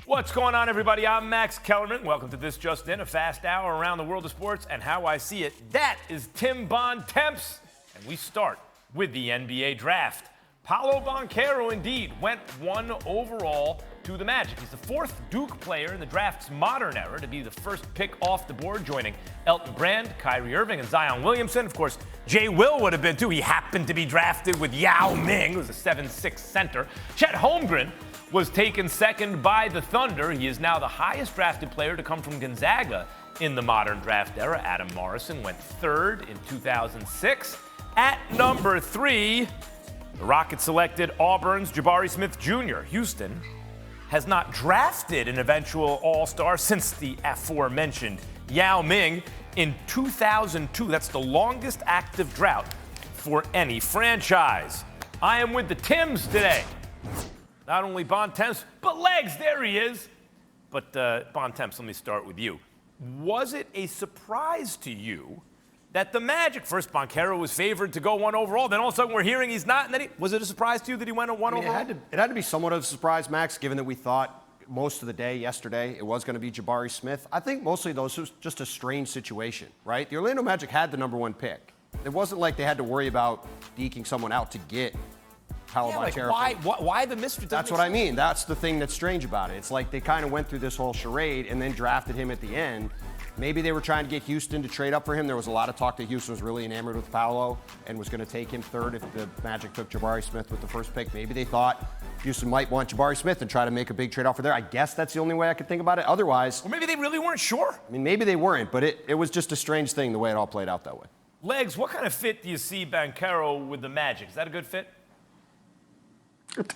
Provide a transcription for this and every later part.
What's going on, everybody? I'm Max Kellerman. Welcome to This Just In, a fast hour around the world of sports and how I see it. That is Tim Bontemps. And we start with the NBA draft. Paolo Banchero, indeed, went 1 overall to the Magic. He's the 4th Duke player in the draft's modern era to be the first pick off the board, joining Elton Brand, Kyrie Irving, and Zion Williamson. Of course, Jay Will would have been, too. He happened to be drafted with Yao Ming, who's a 7'6" center. Chet Holmgren was taken second by the Thunder. He is now the highest drafted player to come from Gonzaga in the modern draft era. Adam Morrison went 3rd in 2006. At number 3, the Rockets selected Auburn's Jabari Smith Jr. Houston has not drafted an eventual All-Star since the aforementioned Yao Ming in 2002. That's the longest active drought for any franchise. I am with the Tims today. Not only Bontemps, but Legs. There he is. But Bontemps, let me start with you. Was it a surprise to you that the Magic, first Banchero was favored to go 1 overall, then all of a sudden we're hearing he's not, and then was it a surprise to you that he went 1 overall? It had to be somewhat of a surprise, Max, given that we thought most of the day yesterday it was going to be Jabari Smith. I think mostly, though, this was just a strange situation, right? The Orlando Magic had the number 1 pick. It wasn't like they had to worry about deking someone out to get Paolo Banchero. Why the mystery? That's what I mean. That's the thing that's strange about it. It's like they kind of went through this whole charade and then drafted him at the end. Maybe they were trying to get Houston to trade up for him. There was a lot of talk that Houston was really enamored with Paolo and was going to take him 3rd if the Magic took Jabari Smith with the first pick. Maybe they thought Houston might want Jabari Smith and try to make a big trade offer there. I guess that's the only way I could think about it. Otherwise, or maybe they really weren't sure. I mean, maybe they weren't, but it was just a strange thing the way it all played out that way. Legs, what kind of fit do you see Banchero with the Magic? Is that a good fit?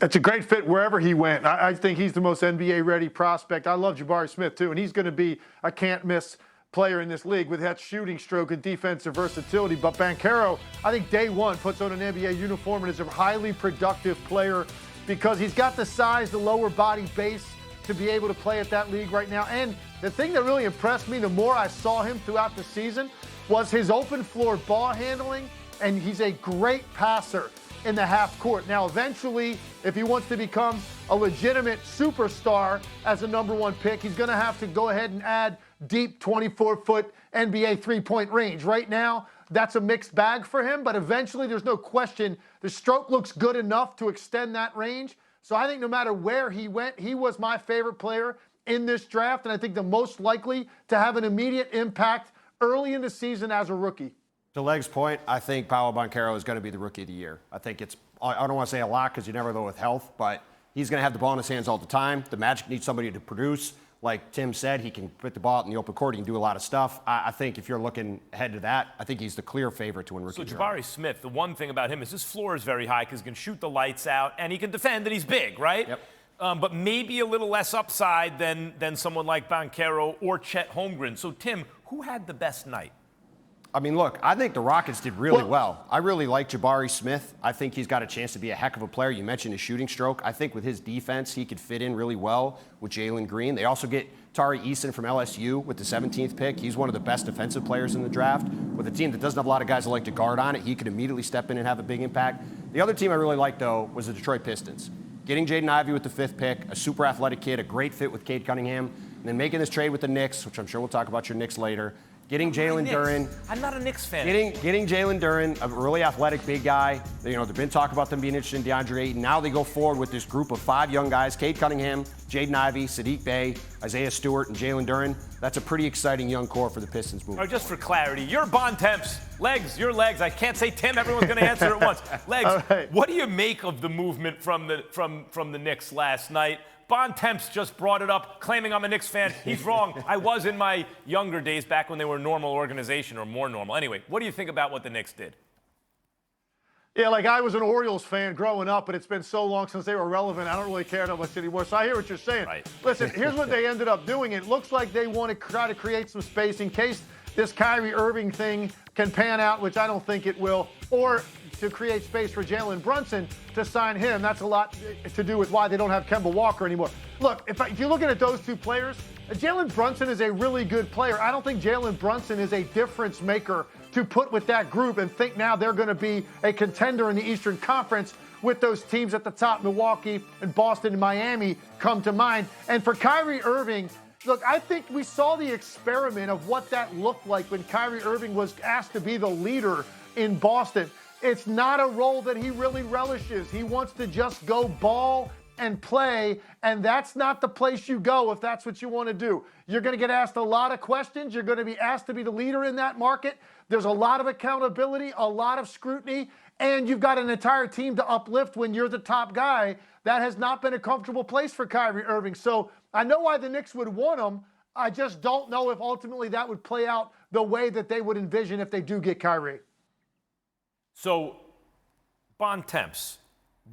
It's a great fit wherever he went. I think he's the most NBA-ready prospect. I love Jabari Smith, too, and he's going to be a can't-miss player in this league with that shooting stroke and defensive versatility. But Banchero, I think day one, puts on an NBA uniform and is a highly productive player because he's got the size, the lower body base to be able to play at that league right now. And the thing that really impressed me the more I saw him throughout the season was his open floor ball handling, and he's a great passer in the half court. Now, eventually, if he wants to become a legitimate superstar as a number 1 pick, he's going to have to go ahead and add deep 24-foot NBA three-point range. Right now, that's a mixed bag for him, but eventually, there's no question, the stroke looks good enough to extend that range. So I think no matter where he went, he was my favorite player in this draft, and I think the most likely to have an immediate impact early in the season as a rookie. To Leg's point, I think Paolo Banchero is going to be the Rookie of the Year. I think I don't want to say a lot because you never know with health, but he's going to have the ball in his hands all the time. The Magic needs somebody to produce. Like Tim said, he can put the ball out in the open court. He can do a lot of stuff. I think if you're looking ahead to that, I think he's the clear favorite to win Rookie of the Year. So Jabari Smith, the one thing about him is his floor is very high because he can shoot the lights out and he can defend and he's big, right? Yep. But maybe a little less upside than someone like Banchero or Chet Holmgren. So, Tim, who had the best night? I mean, look, I think the Rockets did really well. I really like Jabari Smith. I think he's got a chance to be a heck of a player. You mentioned his shooting stroke. I think with his defense, he could fit in really well with Jalen Green. They also get Tari Eason from LSU with the 17th pick. He's one of the best defensive players in the draft. With a team that doesn't have a lot of guys that like to guard on it, he could immediately step in and have a big impact. The other team I really liked, though, was the Detroit Pistons. Getting Jaden Ivey with the 5th pick, a super athletic kid, a great fit with Cade Cunningham, and then making this trade with the Knicks, which I'm sure we'll talk about your Knicks later. Getting Jalen Duren. I'm not a Knicks fan. Getting Jalen Duren, a really athletic big guy. You know, they've been talking about them being interested in DeAndre Ayton. Now they go forward with this group of 5 young guys: Cade Cunningham, Jaden Ivey, Sadiq Bey, Isaiah Stewart, and Jalen Duren. That's a pretty exciting young core for the Pistons moving. Just for clarity, you're Bontemps. Legs, your Legs. I can't say Tim. Everyone's going to answer at once. Legs, right. What do you make of the movement from the Knicks last night? Bontemps just brought it up, claiming I'm a Knicks fan. He's wrong. I was in my younger days back when they were a normal organization or more normal. Anyway, what do you think about what the Knicks did? Yeah, like I was an Orioles fan growing up, but it's been so long since they were relevant, I don't really care that much anymore. So I hear what you're saying. Right. Listen, here's what they ended up doing. It looks like they want to try to create some space in case this Kyrie Irving thing can pan out, which I don't think it will, or to create space for Jalen Brunson to sign him. That's a lot to do with why they don't have Kemba Walker anymore. Look, if you're looking at those two players, Jalen Brunson is a really good player. I don't think Jalen Brunson is a difference maker to put with that group and think now they're going to be a contender in the Eastern Conference with those teams at the top. Milwaukee and Boston and Miami come to mind. And for Kyrie Irving, look, I think we saw the experiment of what that looked like when Kyrie Irving was asked to be the leader in Boston. It's not a role that he really relishes. He wants to just go ball and play, and that's not the place you go if that's what you want to do. You're going to get asked a lot of questions. You're going to be asked to be the leader in that market. There's a lot of accountability, a lot of scrutiny, and you've got an entire team to uplift when you're the top guy. That has not been a comfortable place for Kyrie Irving. So I know why the Knicks would want him. I just don't know if ultimately that would play out the way that they would envision if they do get Kyrie. So, Bontemps,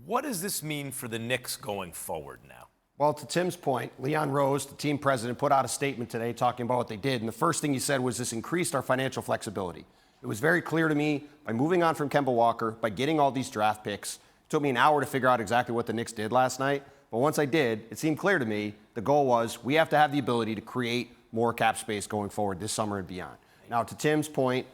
what does this mean for the Knicks going forward now? Well, to Tim's point, Leon Rose, the team president, put out a statement today talking about what they did. And the first thing he said was this increased our financial flexibility. It was very clear to me by moving on from Kemba Walker, by getting all these draft picks. It took me an hour to figure out exactly what the Knicks did last night. But once I did, it seemed clear to me the goal was we have to have the ability to create more cap space going forward this summer and beyond. Now, to Tim's point,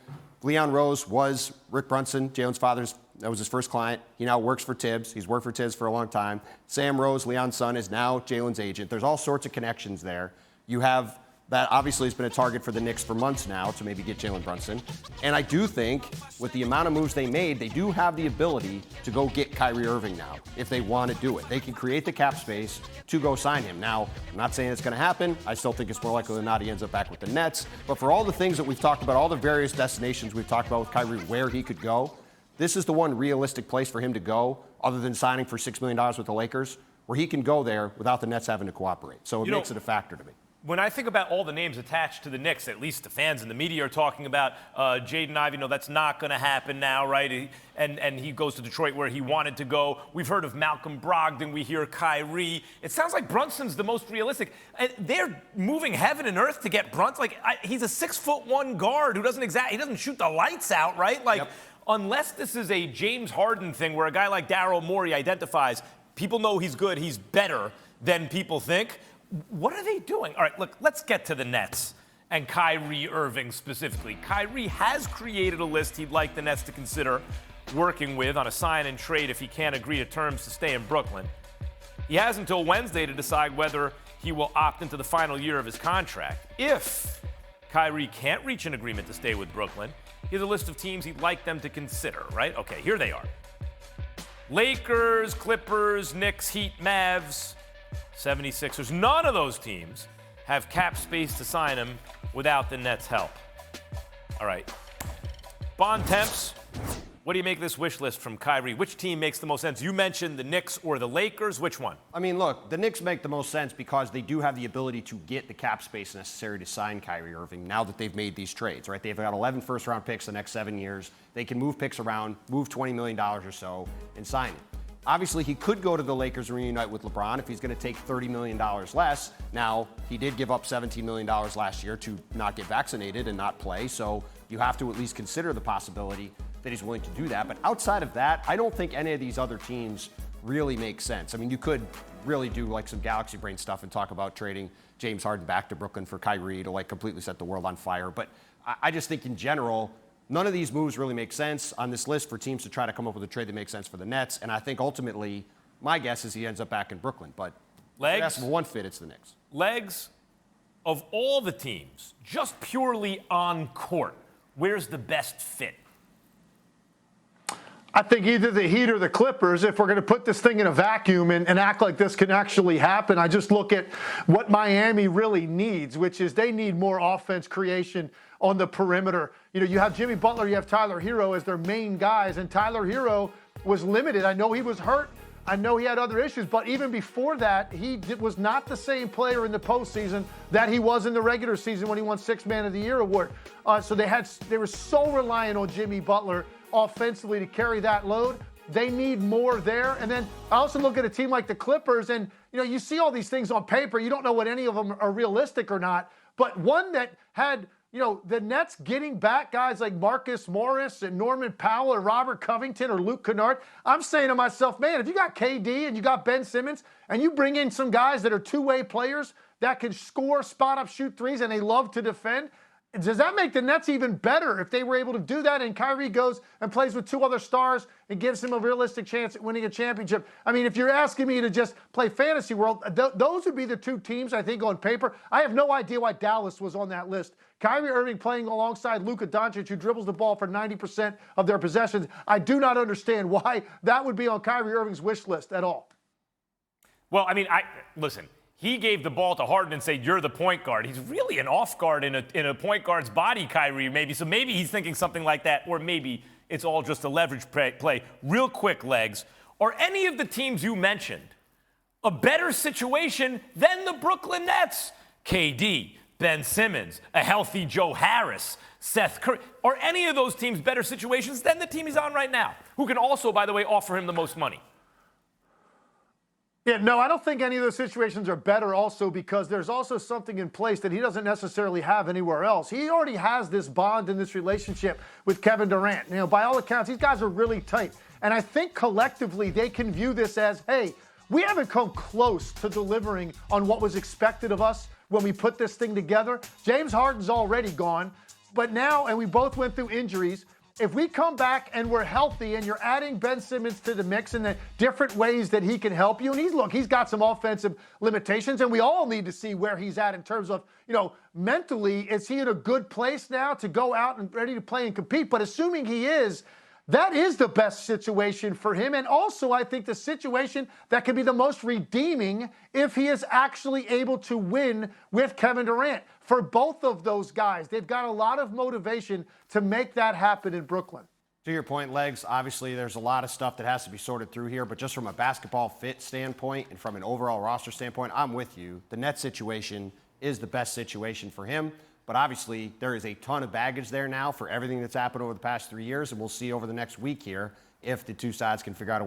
Leon Rose was Rick Brunson, Jalen's father's. That was his first client. He now works for Tibbs. He's worked for Tibbs for a long time. Sam Rose, Leon's son, is now Jalen's agent. There's all sorts of connections there. You have that obviously has been a target for the Knicks for months now to maybe get Jalen Brunson. And I do think with the amount of moves they made, they do have the ability to go get Kyrie Irving now if they want to do it. They can create the cap space to go sign him. Now, I'm not saying it's going to happen. I still think it's more likely than not he ends up back with the Nets. But for all the things that we've talked about, all the various destinations we've talked about with Kyrie, where he could go, this is the one realistic place for him to go, other than signing for $6 million with the Lakers, where he can go there without the Nets having to cooperate. So it makes it a factor to me. When I think about all the names attached to the Knicks, at least the fans and the media are talking about Jaden Ivey. No, that's not going to happen now, right? And he goes to Detroit where he wanted to go. We've heard of Malcolm Brogdon. We hear Kyrie. It sounds like Brunson's the most realistic. And they're moving heaven and earth to get Brunson. He's a 6'1" guard who he doesn't shoot the lights out, right? Unless this is a James Harden thing where a guy like Daryl Morey identifies, people know he's good, he's better than people think. What are they doing? All right, look, let's get to the Nets and Kyrie Irving specifically. Kyrie has created a list he'd like the Nets to consider working with on a sign and trade if he can't agree to terms to stay in Brooklyn. He has until Wednesday to decide whether he will opt into the final year of his contract. If Kyrie can't reach an agreement to stay with Brooklyn, he has a list of teams he'd like them to consider, right? Okay, here they are. Lakers, Clippers, Knicks, Heat, Mavs, 76ers. None of those teams have cap space to sign him without the Nets' help. All right. Bontemps, what do you make of this wish list from Kyrie? Which team makes the most sense? You mentioned the Knicks or the Lakers. Which one? I mean, look, the Knicks make the most sense because they do have the ability to get the cap space necessary to sign Kyrie Irving now that they've made these trades, right? They've got 11 first-round picks the next 7 years. They can move picks around, move $20 million or so, and sign it. Obviously, he could go to the Lakers and reunite with LeBron if he's going to take $30 million less. Now, he did give up $17 million last year to not get vaccinated and not play, so you have to at least consider the possibility that he's willing to do that. But outside of that, I don't think any of these other teams really make sense. I mean, you could really do like some galaxy brain stuff and talk about trading James Harden back to Brooklyn for Kyrie to completely set the world on fire. But I just think in general, none of these moves really make sense on this list for teams to try to come up with a trade that makes sense for the Nets. And I think ultimately, my guess is he ends up back in Brooklyn. But that's one fit, it's the Knicks. Legs, of all the teams, just purely on court, where's the best fit? I think either the Heat or the Clippers, if we're going to put this thing in a vacuum and act like this can actually happen. I just look at what Miami really needs, which is they need more offense creation on the perimeter. You have Jimmy Butler, you have Tyler Hero as their main guys, and Tyler Hero was limited. I know he was hurt. I know he had other issues, but even before that, he was not the same player in the postseason that he was in the regular season when he won Sixth Man of the Year award. So they were so reliant on Jimmy Butler offensively to carry that load. They need more there. And then I also look at a team like the Clippers, and you see all these things on paper. You don't know what any of them are realistic or not. But one that had the Nets getting back guys like Marcus Morris and Norman Powell or Robert Covington or Luke Kennard, I'm saying to myself, man, if you got KD and you got Ben Simmons and you bring in some guys that are two-way players that can score, spot up, shoot threes, and they love to defend, Does that make the Nets even better if they were able to do that and Kyrie goes and plays with two other stars and gives him a realistic chance at winning a championship? I mean, if you're asking me to just play fantasy world, those would be the two teams I think on paper. I have no idea why Dallas was on that list. Kyrie Irving playing alongside Luka Doncic, who dribbles the ball for 90% of their possessions. I do not understand why that would be on Kyrie Irving's wish list at all. Well, I mean, listen. He gave the ball to Harden and said, "You're the point guard." He's really an off guard in a point guard's body, Kyrie, maybe. So maybe he's thinking something like that, or maybe it's all just a leverage play. Real quick, Legs. Are any of the teams you mentioned a better situation than the Brooklyn Nets? KD, Ben Simmons, a healthy Joe Harris, Seth Curry. Are any of those teams better situations than the team he's on right now, who can also, by the way, offer him the most money? Yeah, no, I don't think any of those situations are better also because there's also something in place that he doesn't necessarily have anywhere else. He already has this bond in this relationship with Kevin Durant. You know, by all accounts, these guys are really tight. And I think collectively they can view this as, hey, we haven't come close to delivering on what was expected of us when we put this thing together. James Harden's already gone, but now, and we both went through injuries, if we come back and we're healthy and you're adding Ben Simmons to the mix in the different ways that he can help you, and he's got some offensive limitations, and we all need to see where he's at in terms of, mentally, is he in a good place now to go out and ready to play and compete? But assuming he is, that is the best situation for him. And also, I think the situation that can be the most redeeming if he is actually able to win with Kevin Durant. For both of those guys, they've got a lot of motivation to make that happen in Brooklyn. To your point, Legs, obviously there's a lot of stuff that has to be sorted through here, but just from a basketball fit standpoint and from an overall roster standpoint, I'm with you. The Nets situation is the best situation for him. But obviously, there is a ton of baggage there now for everything that's happened over the past 3 years, and we'll see over the next week here if the two sides can figure out a way